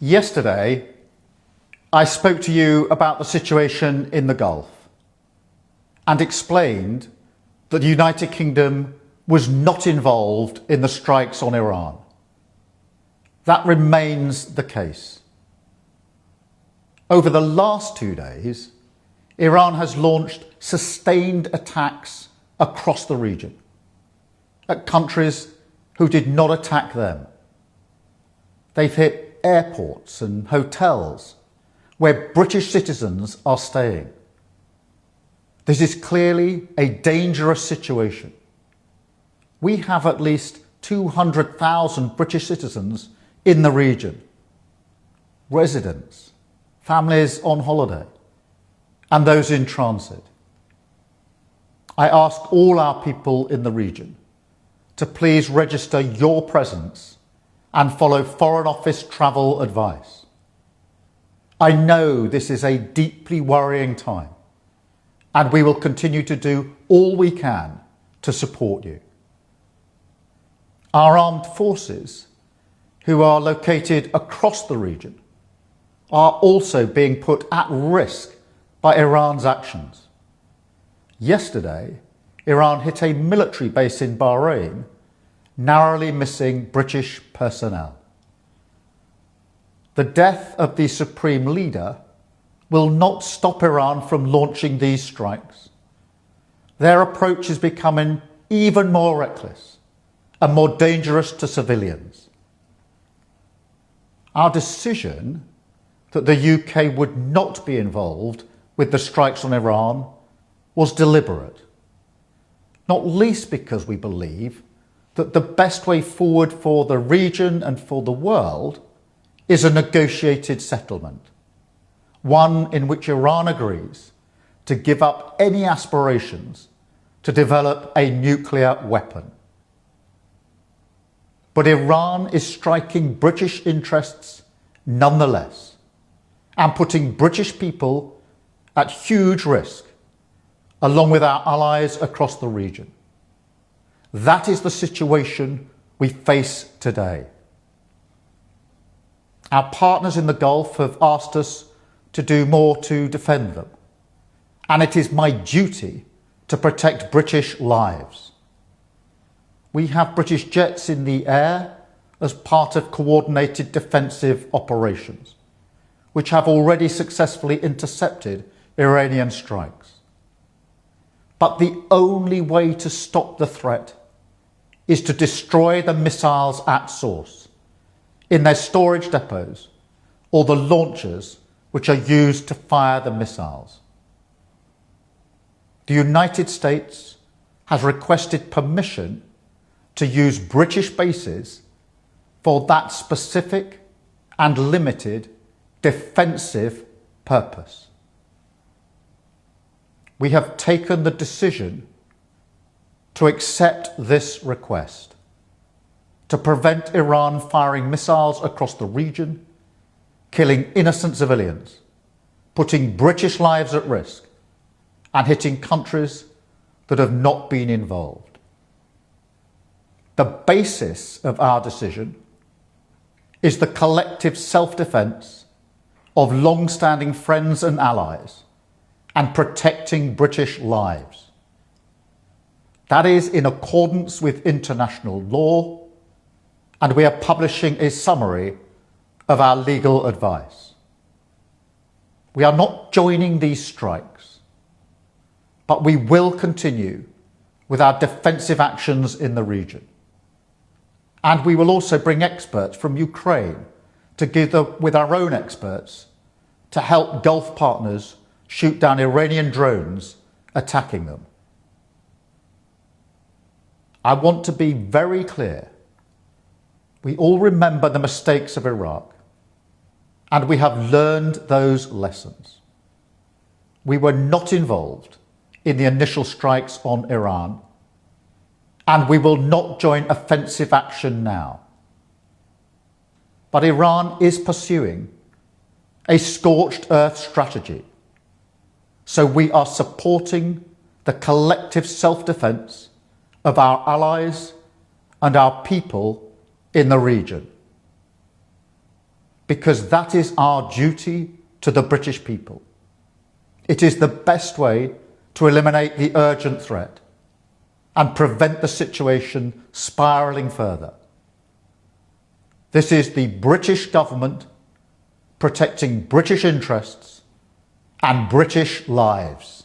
Yesterday, I spoke to you about the situation in the Gulf and explained that the United Kingdom was not involved in the strikes on Iran. That remains the case. Over the last 2 days, Iran has launched sustained attacks across the region at countries who did not attack them. They've hit airports and hotels where British citizens are staying. This is clearly a dangerous situation. We have at least 200,000 British citizens in the region, residents, families on holiday, and those in transit. I ask all our people in the region to please register your presence and follow Foreign Office travel advice. I know this is a deeply worrying time, and we will continue to do all we can to support you. Our armed forces, who are located across the region, are also being put at risk by Iran's actions. Yesterday, Iran hit a military base in Bahrain, narrowly missing British personnel. The death of the supreme leader will not stop Iran from launching these strikes. Their approach is becoming even more reckless and more dangerous to civilians. Our decision that the UK would not be involved with the strikes on Iran was deliberate, not least because we believe that the best way forward for the region and for the world is a negotiated settlement, one in which Iran agrees to give up any aspirations to develop a nuclear weapon. But Iran is striking British interests nonetheless and putting British people at huge risk, along with our allies across the region. That is the situation we face today. Our partners in the Gulf have asked us to do more to defend them, and it is my duty to protect British lives. We have British jets in the air as part of coordinated defensive operations, which have already successfully intercepted Iranian strikes. But the only way to stop the threat is to destroy the missiles at source, in their storage depots or the launchers which are used to fire the missiles. The United States has requested permission to use British bases for that specific and limited defensive purpose. We have taken the decision to accept this request, to prevent Iran firing missiles across the region, killing innocent civilians, putting British lives at risk, and hitting countries that have not been involved. The basis of our decision is the collective self-defence of long-standing friends and allies and protecting British lives. That is in accordance with international law, and we are publishing a summary of our legal advice. We are not joining these strikes, but we will continue with our defensive actions in the region. And we will also bring experts from Ukraine together with our own experts to help Gulf partners shoot down Iranian drones attacking them. I want to be very clear. We all remember the mistakes of Iraq, and we have learned those lessons. We were not involved in the initial strikes on Iran, and we will not join offensive action now. But Iran is pursuing a scorched earth strategy, so we are supporting the collective self-defense of our allies and our people in the region. because that is our duty to the British people. It is the best way to eliminate the urgent threat and prevent the situation spiralling further. This is the British government protecting British interests and British lives.